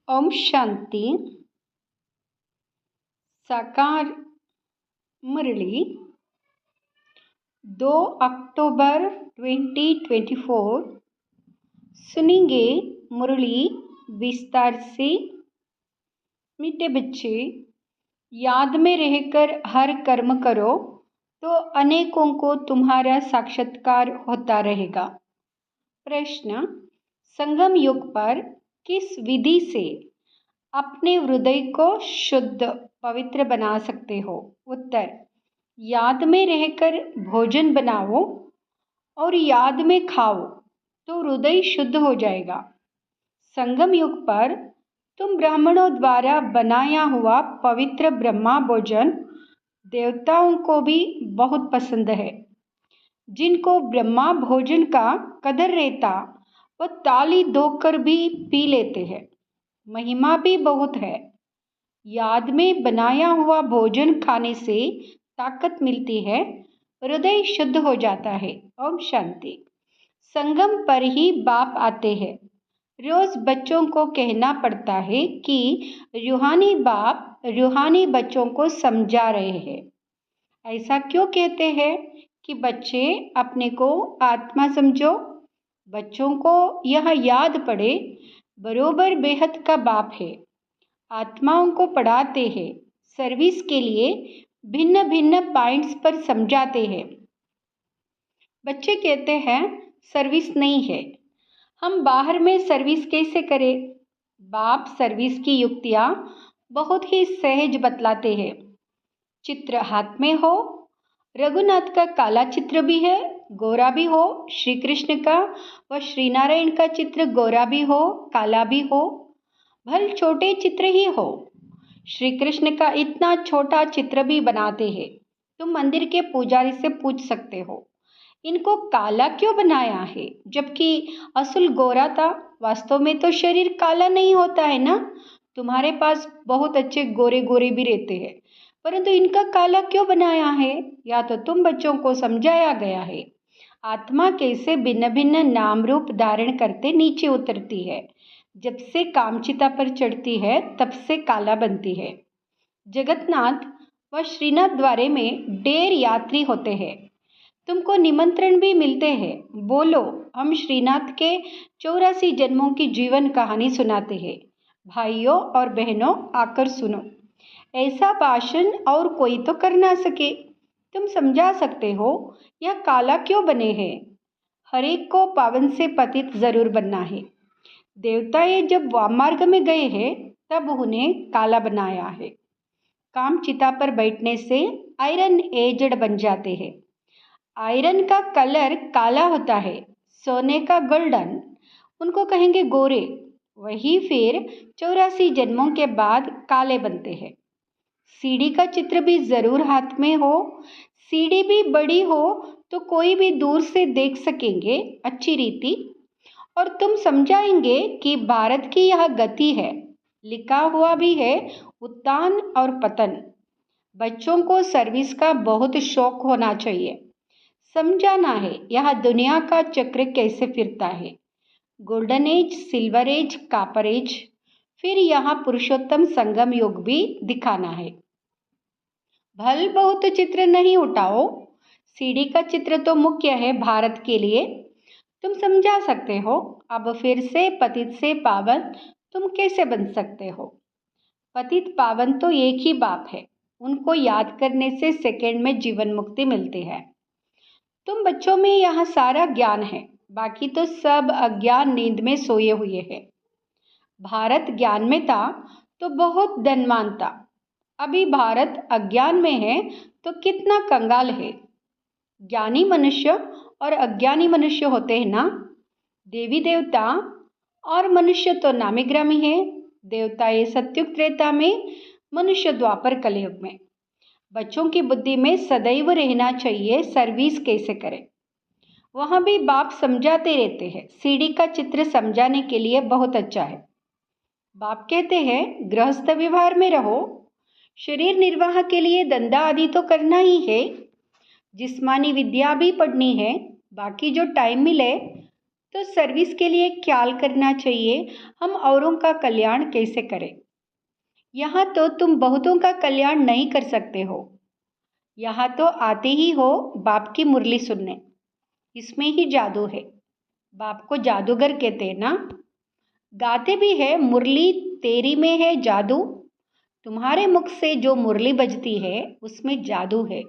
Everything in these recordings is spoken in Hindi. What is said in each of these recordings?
ओम शांति। साकार मुरली 2 अक्टूबर 2024 सुनेंगे मुरली विस्तार से। मीठे बच्चे, याद में रहकर हर कर्म करो तो अनेकों को तुम्हारा साक्षात्कार होता रहेगा। प्रश्न: संगम युग पर किस विधि से अपने हृदय को शुद्ध पवित्र बना सकते हो? उत्तर: याद में रहकर भोजन बनाओ और याद में खाओ तो हृदय शुद्ध हो जाएगा। संगम युग पर तुम ब्राह्मणों द्वारा बनाया हुआ पवित्र ब्रह्मा भोजन देवताओं को भी बहुत पसंद है। जिनको ब्रह्मा भोजन का कदर रहता वह ताली धोकर भी पी लेते हैं। महिमा भी बहुत है। याद में बनाया हुआ भोजन खाने से ताकत मिलती है, हृदय शुद्ध हो जाता है। ओम शांति। संगम पर ही बाप आते हैं। रोज बच्चों को कहना पड़ता है कि रूहानी बाप रूहानी बच्चों को समझा रहे हैं। ऐसा क्यों कहते हैं कि बच्चे अपने को आत्मा समझो? बच्चों को यह याद पड़े बरोबर बेहद का बाप है। आत्माओं को पढ़ाते हैं, सर्विस के लिए भिन्न भिन्न पॉइंट्स पर समझाते हैं। बच्चे कहते हैं सर्विस नहीं है, हम बाहर में सर्विस कैसे करें? बाप सर्विस की युक्तियाँ बहुत ही सहज बतलाते हैं। चित्र हाथ में हो, रघुनाथ का काला चित्र भी है, गोरा भी हो, श्री कृष्ण का व श्री नारायण का चित्र गोरा भी हो, काला भी हो, भल छोटे चित्र ही हो। श्री कृष्ण का इतना छोटा चित्र भी बनाते हैं। तुम मंदिर के पुजारी से पूछ सकते हो, इनको काला क्यों बनाया है जबकि असल गोरा था? वास्तव में तो शरीर काला नहीं होता है ना। तुम्हारे पास बहुत अच्छे गोरे गोरे भी रहते हैं, परंतु इनका काला क्यों बनाया है? या तो तुम बच्चों को समझाया गया है आत्मा कैसे भिन्न भिन्न नाम रूप धारण करते नीचे उतरती है। जब से कामचिता पर चढ़ती है तब से काला बनती है। जगन्नाथ व श्रीनाथ द्वारे में ढेर यात्री होते हैं। तुमको निमंत्रण भी मिलते हैं। बोलो, हम श्रीनाथ के 84 जन्मों की जीवन कहानी सुनाते हैं। भाइयों और बहनों, आकर सुनो। ऐसा भाषण और कोई तो कर ना सके। तुम समझा सकते हो यह काला क्यों बने हैं। हर एक को पावन से पतित जरूर बनना है। देवताएं जब वामार्ग में गए हैं तब उन्हें काला बनाया है। काम चिता पर बैठने से आयरन एजड बन जाते हैं। आयरन का कलर काला होता है, सोने का गोल्डन, उनको कहेंगे गोरे। वही फिर 84 जन्मों के बाद काले बनते हैं। सीढ़ी का चित्र भी जरूर हाथ में हो। सीढ़ी भी बड़ी हो तो कोई भी दूर से देख सकेंगे अच्छी रीति, और तुम समझाएंगे कि भारत की यह गति है। लिखा हुआ भी है उत्थान और पतन। बच्चों को सर्विस का बहुत शौक होना चाहिए। समझाना है यह दुनिया का चक्र कैसे फिरता है। Golden age, silver age, copper age, फिर यहाँ पुरुषोत्तम संगम युग भी दिखाना है। भल बहुत चित्र नहीं उठाओ। सीढ़ी का चित्र तो मुख्य है भारत के लिए। तुम समझा सकते हो। अब फिर से पतित से पावन तुम कैसे बन सकते हो? पतित पावन तो एक ही बाप है। उनको याद करने से सेकंड में जीवन मुक्ति मिलती है। तुम बच्चों में यह सारा ज्ञान है, बाकी तो सब अज्ञान नींद में सोए हुए हैं। भारत ज्ञान में था तो बहुत धनवान था। अभी भारत अज्ञान में है तो कितना कंगाल है। ज्ञानी मनुष्य और अज्ञानी मनुष्य होते हैं ना। देवी देवता और मनुष्य तो नामी ग्रामी है। देवता ये सत्युग त्रेता में, मनुष्य द्वापर कलयुग में। बच्चों की बुद्धि में सदैव रहना चाहिए सर्विस कैसे करें। वहाँ भी बाप समझाते रहते हैं। सीढ़ी का चित्र समझाने के लिए बहुत अच्छा है। बाप कहते हैं गृहस्थ व्यवहार में रहो। शरीर निर्वाह के लिए धंधा आदि तो करना ही है। जिस्मानी विद्या भी पढ़नी है। बाकी जो टाइम मिले तो सर्विस के लिए ख्याल करना चाहिए, हम औरों का कल्याण कैसे करें। यहाँ तो तुम बहुतों का कल्याण नहीं कर सकते हो, यहाँ तो आते ही हो बाप की मुरली सुनने, इसमें ही जादू है। बाप को जादूगर कहते हैं ना। गाते भी है मुरली तेरी में है जादू, तुम्हारे मुख से जो मुरली बजती है उसमें जादू है।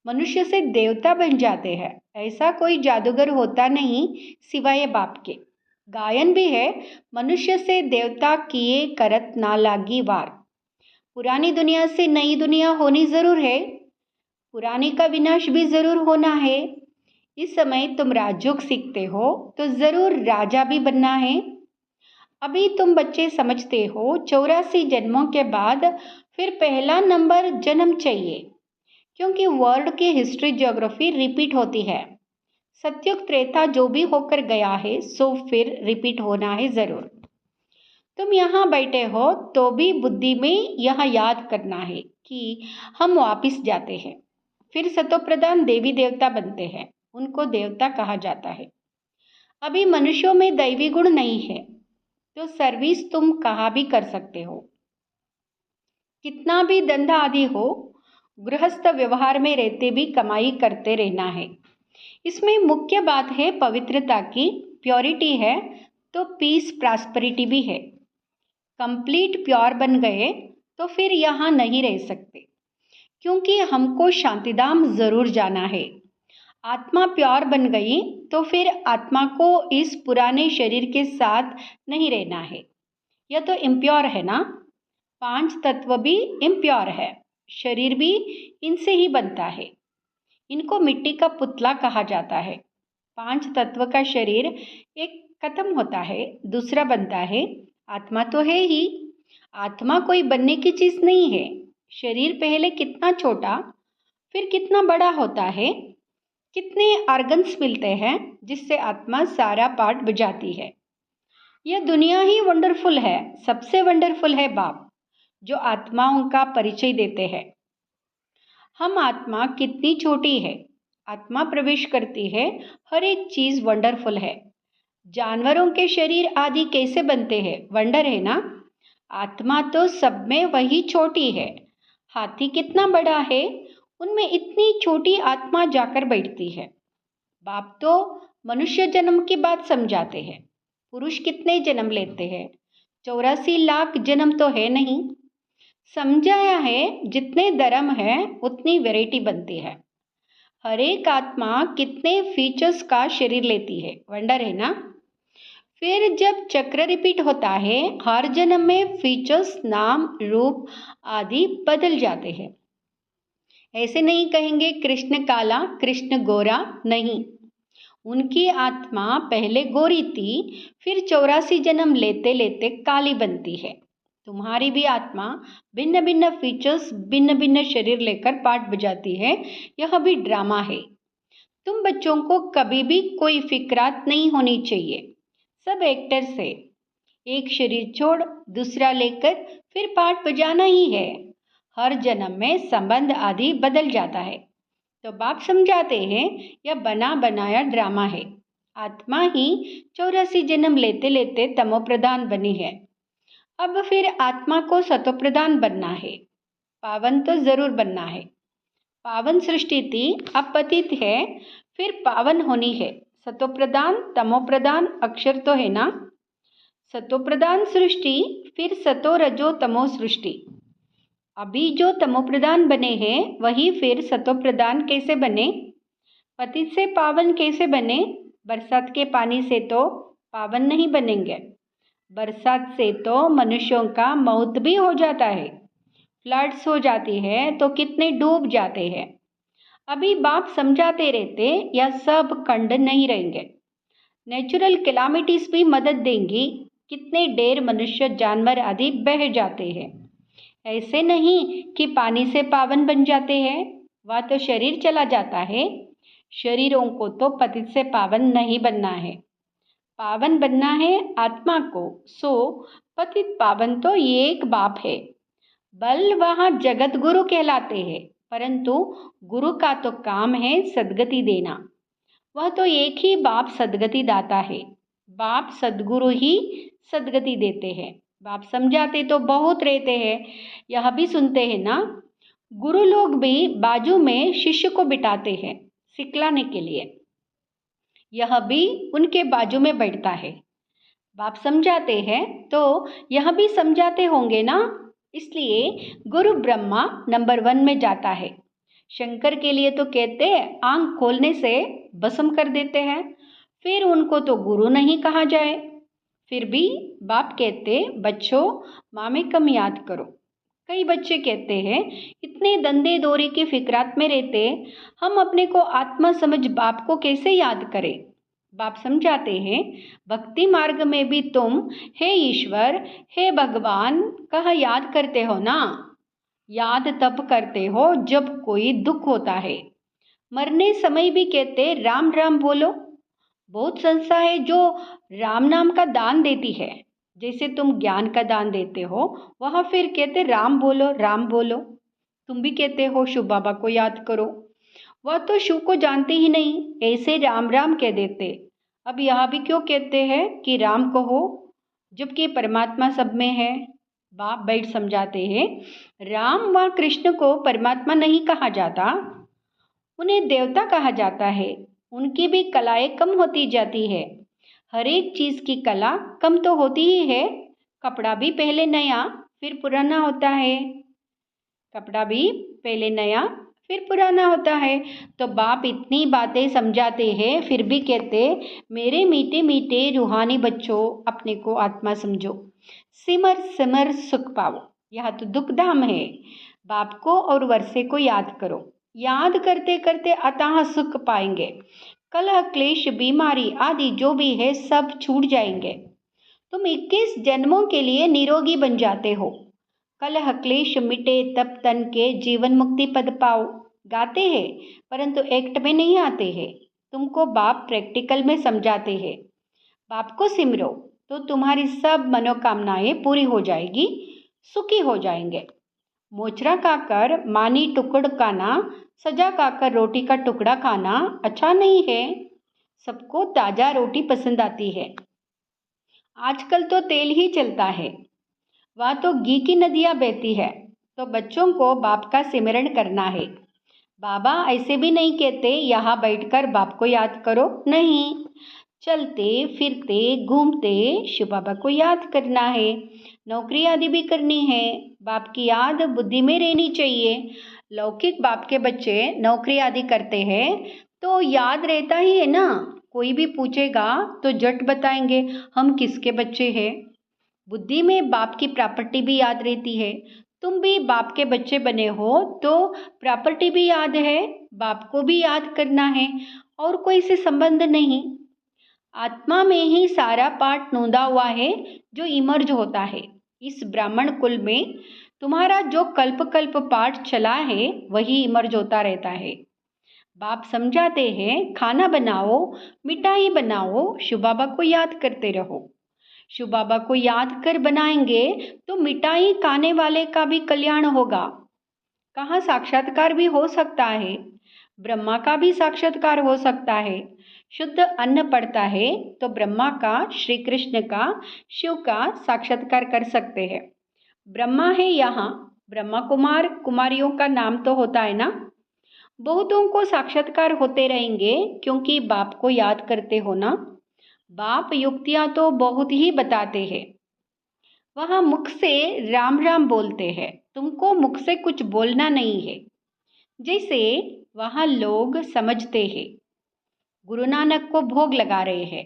मनुष्य से देवता बन जाते हैं, ऐसा कोई जादूगर होता नहीं सिवाय बाप के। गायन भी है, मनुष्य से देवता किए करत ना लागी वार। पुरानी दुनिया से नई दुनिया होनी जरूर है, पुरानी का विनाश भी जरूर होना है। इस समय तुम राजयोग सीखते हो तो जरूर राजा भी बनना है। अभी तुम बच्चे समझते हो 84 जन्मों के बाद फिर पहला नंबर जन्म चाहिए, क्योंकि वर्ल्ड की हिस्ट्री ज्योग्राफी रिपीट होती है। सत्युग त्रेता जो भी होकर गया है सो फिर रिपीट होना है जरूर। तुम यहाँ बैठे हो तो भी बुद्धि में यह याद करना है कि हम वापिस जाते हैं, फिर सतोप्रधान देवी देवता बनते हैं, उनको देवता कहा जाता है। अभी मनुष्यों में दैवी गुण नहीं है, तो सर्विस तुम कहाँ भी कर सकते हो। कितना भी धंधा आदि हो, गृहस्थ व्यवहार में रहते भी कमाई करते रहना है। इसमें मुख्य बात है पवित्रता की, प्योरिटी है तो पीस प्रॉस्पेरिटी भी है। कंप्लीट प्योर बन गए तो फिर यहाँ नहीं रह सकते, क्योंकि हमको शांतिधाम जरूर जाना है। आत्मा प्योर बन गई तो फिर आत्मा को इस पुराने शरीर के साथ नहीं रहना है। यह तो इम्प्योर है ना। 5 तत्व भी इम्प्योर है, शरीर भी इनसे ही बनता है। इनको मिट्टी का पुतला कहा जाता है। 5 तत्व का शरीर एक खत्म होता है, दूसरा बनता है। आत्मा तो है ही, आत्मा कोई बनने की चीज नहीं है। शरीर पहले कितना छोटा फिर कितना बड़ा होता है, कितने ऑर्गन्स मिलते हैं जिससे आत्मा सारा पार्ट बजाती है। यह दुनिया ही वंडरफुल है, सबसे वंडरफुल है बाप जो आत्माओं का परिचय देते हैं। हम आत्मा कितनी छोटी है, आत्मा प्रवेश करती है, हर एक चीज वंडरफुल है। जानवरों के शरीर आदि कैसे बनते हैं, वंडर है ना। आत्मा तो सब में वही छोटी है। हाथी कितना बड़ा है, उनमें इतनी छोटी आत्मा जाकर बैठती है। बाप तो मनुष्य जन्म की बात समझाते हैं। पुरुष कितने जन्म लेते हैं, 84 लाख जन्म तो है नहीं। समझाया है जितने धर्म है उतनी वैरायटी बनती है। हर एक आत्मा कितने फीचर्स का शरीर लेती है, वंडर है ना। फिर जब चक्र रिपीट होता है, हर जन्म में फीचर्स, नाम, रूप आदि बदल जाते हैं। ऐसे नहीं कहेंगे कृष्ण काला कृष्ण गोरा, नहीं। उनकी आत्मा पहले गोरी थी, फिर 84 जन्म लेते लेते काली बनती है। तुम्हारी भी आत्मा भिन्न भिन्न फीचर्स, भिन्न भिन्न शरीर लेकर पार्ट बजाती है। यह भी ड्रामा है। तुम बच्चों को कभी भी कोई फिक्रात नहीं होनी चाहिए। सब एक्टर्स है, एक शरीर छोड़ दूसरा लेकर फिर पार्ट बजाना ही है। हर जन्म में संबंध आदि बदल जाता है। तो बाप समझाते हैं यह बना बनाया ड्रामा है। आत्मा ही 84 जन्म लेते लेते तमोप्रधान बनी है। अब फिर आत्मा को सतोप्रधान बनना है, पावन तो जरूर बनना है। पावन सृष्टि थी, अब पतित है, फिर पावन होनी है। सतोप्रधान तमोप्रधान अक्षर तो है ना। सतोप्रधान सृष्टि, फिर सतो रजो तमो सृष्टि। अभी जो तमोप्रधान बने हैं वही फिर सतोप्रधान कैसे बने, पतित से पावन कैसे बने। बरसात के पानी से तो पावन नहीं बनेंगे, बरसात से तो मनुष्यों का मौत भी हो जाता है। फ्लड्स हो जाती है तो कितने डूब जाते हैं। अभी बाप समझाते रहते यह सब खंड नहीं रहेंगे। नेचुरल कैलामिटीज भी मदद देंगी, कितने ढेर मनुष्य जानवर आदि बह जाते हैं। ऐसे नहीं कि पानी से पावन बन जाते हैं, वह तो शरीर चला जाता है। शरीरों को तो पतित से पावन नहीं बनना है, पावन बनना है आत्मा को। सो पतित पावन तो एक बाप है। बल वहाँ जगत गुरु कहलाते हैं, परंतु गुरु का तो काम है सदगति देना। वह तो एक ही बाप सद्गति दाता है। बाप सद्गुरु ही सद्गति देते हैं। बाप समझाते तो बहुत रहते हैं, यह भी सुनते हैं ना। गुरु लोग भी बाजू में शिष्य को बिठाते हैं सिखलाने के लिए, यह भी उनके बाजू में बैठता है। बाप समझाते हैं तो यह भी समझाते होंगे ना। इसलिए गुरु ब्रह्मा नंबर 1 में जाता है। शंकर के लिए तो कहते हैं आंख खोलने से भस्म कर देते हैं, फिर उनको तो गुरु नहीं कहा जाए। फिर भी बाप कहते बच्चों माँ में कम याद करो। कई बच्चे कहते हैं इतने धंधे दौरे की फिक्रात में रहते, हम अपने को आत्मा समझ बाप को कैसे याद करें। बाप समझाते हैं भक्ति मार्ग में भी तुम हे ईश्वर हे भगवान कह याद करते हो ना। याद तब करते हो जब कोई दुख होता है। मरने समय भी कहते राम राम बोलो। बहुत संस्था है जो राम नाम का दान देती है, जैसे तुम ज्ञान का दान देते हो, वह फिर कहते राम बोलो राम बोलो। तुम भी कहते हो शिव बाबा को याद करो, वह तो शिव को जानते ही नहीं, ऐसे राम राम कह देते। अब यहाँ भी क्यों कहते हैं कि राम कहो जबकि परमात्मा सब में है। बाप बैठ समझाते हैं राम व कृष्ण को परमात्मा नहीं कहा जाता, उन्हें देवता कहा जाता है। उनकी भी कलाएं कम होती जाती है। हर एक चीज़ की कला कम तो होती ही है। कपड़ा भी पहले नया फिर पुराना होता है। कपड़ा भी पहले नया फिर पुराना होता है। तो बाप इतनी बातें समझाते हैं फिर भी कहते मेरे मीठे मीठे रूहानी बच्चों अपने को आत्मा समझो, सिमर सिमर सुख पाओ। यह तो दुख धाम है। बाप को और वर्षे को याद करो, याद करते करते अतः सुख पाएंगे। कलह क्लेश बीमारी आदि जो भी है सब छूट जाएंगे। तुम 21 जन्मों के लिए निरोगी बन जाते हो। कलह क्लेश मिटे तब तन के जीवन मुक्ति पद पाओ। गाते हैं परंतु एक्ट में नहीं आते हैं। तुमको बाप प्रैक्टिकल में समझाते हैं। बाप को सिमरो तो तुम्हारी सब मनोकामनाएं पूरी हो जाएगी, सुखी हो जाएंगे। मोचरा खाकर मानी टुकड़ खाना, सजा खाकर रोटी का टुकड़ा खाना अच्छा नहीं है। सबको ताज़ा रोटी पसंद आती है। आजकल तो तेल ही चलता है, वहाँ तो घी की नदियाँ बहती है। तो बच्चों को बाप का सिमरण करना है। बाबा ऐसे भी नहीं कहते यहाँ बैठकर बाप को याद करो, नहीं, चलते फिरते घूमते शिव बाबा को याद करना है। नौकरी आदि भी करनी है, बाप की याद बुद्धि में रहनी चाहिए। लौकिक बाप के बच्चे नौकरी आदि करते हैं तो याद रहता ही है ना। कोई भी पूछेगा तो झट बताएंगे हम किसके बच्चे हैं। बुद्धि में बाप की प्रॉपर्टी भी याद रहती है। तुम भी बाप के बच्चे बने हो तो प्रॉपर्टी भी याद है, बाप को भी याद करना है, और कोई से संबंध नहीं। आत्मा में ही सारा पाठ नोंदा हुआ है जो इमर्ज होता है। इस ब्राह्मण कुल में तुम्हारा जो कल्प कल्प पाठ चला है वही इमर्ज होता रहता है। बाप समझाते हैं खाना बनाओ, मिठाई बनाओ, शिव बाबा को याद करते रहो। शिव बाबा को याद कर बनाएंगे तो मिठाई खाने वाले का भी कल्याण होगा। कहाँ साक्षात्कार भी हो सकता है, ब्रह्मा का भी साक्षात्कार हो सकता है। शुद्ध अन्न पड़ता है तो ब्रह्मा का, श्री कृष्ण का, शिव का साक्षात्कार कर सकते हैं। ब्रह्मा है यहाँ, ब्रह्मा कुमार कुमारियों का नाम तो होता है ना। बहुतों को साक्षात्कार होते रहेंगे क्योंकि बाप को याद करते हो ना। बाप युक्तियाँ तो बहुत ही बताते हैं। वह मुख से राम राम बोलते हैं, तुमको मुख से कुछ बोलना नहीं है। जैसे वहाँ लोग समझते हैं गुरु नानक को भोग लगा रहे हैं,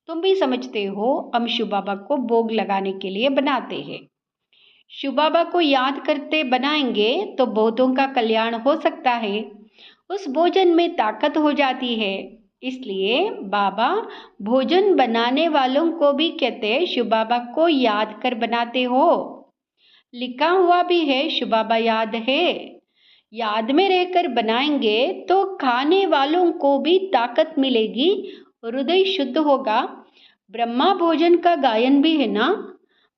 तुम भी समझते हो हम शिव बाबा को भोग लगाने के लिए बनाते हैं। शिव बाबा को याद करते बनाएंगे तो बहुतों का कल्याण हो सकता है। उस भोजन में ताकत हो जाती है। इसलिए बाबा भोजन बनाने वालों को भी कहते हैं शिव बाबा को याद कर बनाते हो। लिखा हुआ भी है शिव बाबा याद है। याद में रहकर बनाएंगे तो खाने वालों को भी ताकत मिलेगी, हृदय शुद्ध होगा। ब्रह्मा भोजन का गायन भी है ना।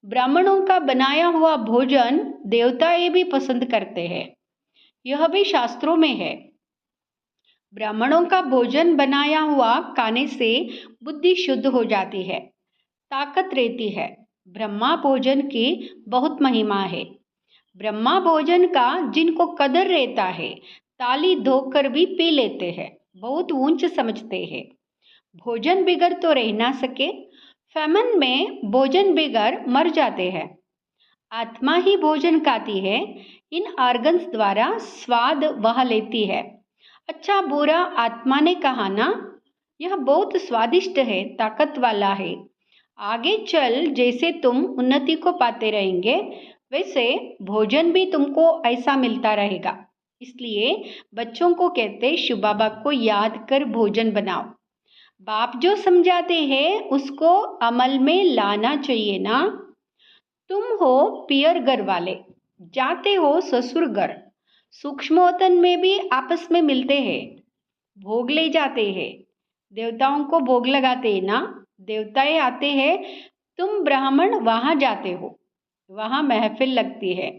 ब्राह्मणों का बनाया हुआ भोजन देवताएं भी पसंद करते हैं, यह भी शास्त्रों में है। ब्राह्मणों का भोजन बनाया हुआ खाने से बुद्धि शुद्ध हो जाती है, ताकत रहती है। ब्रह्मा भोजन की बहुत महिमा है। ब्रह्मा भोजन का जिनको कदर रहता है, ताली धोकर भी पी लेते हैं, बहुत ऊंच समझते हैं। भोजन बिगर तो रह ना सके, फैमन में भोजन बिगर मर जाते हैं। आत्मा ही भोजन खाती है, इन ऑर्गन्स द्वारा स्वाद वह लेती है। अच्छा बुरा आत्मा ने कहा ना, यह बहुत स्वादिष्ट है, ताकत वाला है। आगे चल जैसे तुम उन्नति को पाते रहेंगे, वैसे भोजन भी तुमको ऐसा मिलता रहेगा। इसलिए बच्चों को कहते शिव बाबा को याद कर भोजन बनाओ। बाप जो समझाते हैं उसको अमल में लाना चाहिए ना। तुम हो पियर घर वाले, जाते हो ससुर घर, सूक्ष्मोतन में भी आपस में मिलते हैं, भोग ले जाते हैं, देवताओं को भोग लगाते हैं ना। देवताएं आते हैं, तुम ब्राह्मण वहां जाते हो, वहां महफिल लगती है।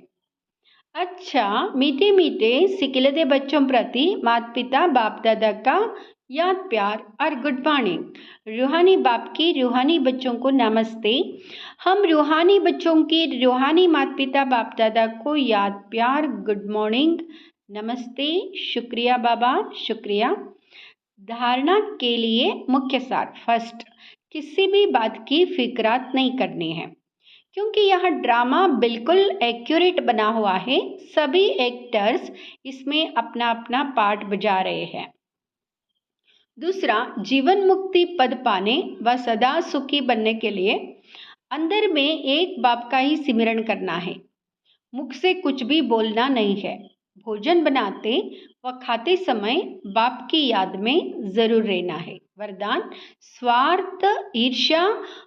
अच्छा मीठे मीठे सिकिलते बच्चों प्रति माता पिता बाप दादा का याद प्यार और गुड मॉर्निंग। रूहानी बाप की रूहानी बच्चों को नमस्ते। हम रूहानी बच्चों की रूहानी माता पिता बाप दादा को याद प्यार गुड मॉर्निंग नमस्ते। शुक्रिया बाबा, शुक्रिया। धारणा के लिए मुख्य सार। फर्स्ट, किसी भी बात की फिक्रात नहीं करनी है, क्योंकि यह ड्रामा बिल्कुल एक्यूरेट बना हुआ है। सभी एक्टर्स इसमें अपना अपना पार्ट बजा रहे हैं। दूसरा, जीवन मुक्ति पद पाने व सदा सुखी बनने के लिए अंदर में एक बाप का ही सिमरन करना है, मुख से कुछ भी बोलना नहीं है। भोजन बनाते व खाते समय बाप की याद में जरूर रहना है। वरदान, स्वार्थ ईर्ष्या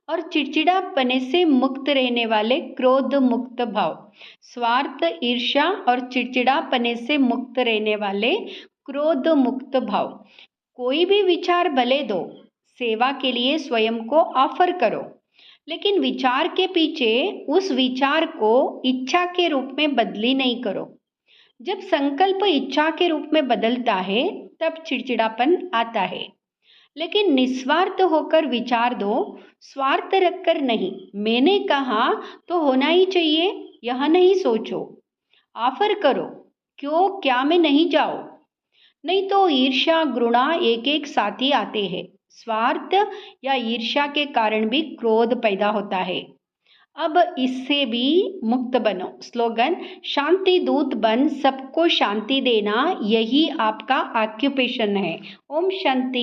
और चिड़चिड़ापने से मुक्त रहने वाले क्रोध मुक्त भाव। स्वार्थ ईर्ष्या और चिड़चिड़ापने से मुक्त रहने वाले क्रोध मुक्त भाव। कोई भी विचार भले दो, सेवा के लिए स्वयं को ऑफर करो, लेकिन विचार के पीछे उस विचार को इच्छा के रूप में बदली नहीं करो। जब संकल्प इच्छा के रूप में बदलता है तब चिड़चिड़ापन आता है। लेकिन निस्वार्थ होकर विचार दो, स्वार्थ रखकर नहीं। मैंने कहा तो होना ही चाहिए यह नहीं सोचो, ऑफर करो, क्यों क्या में नहीं जाओ। नहीं तो ईर्ष्या घृणा एक एक साथ ही आते हैं। स्वार्थ या ईर्ष्या के कारण भी क्रोध पैदा होता है। अब इससे भी मुक्त बनो। स्लोगन, शांति दूत बन सबको शांति देना, यही आपका ऑक्यूपेशन है। ओम शांति।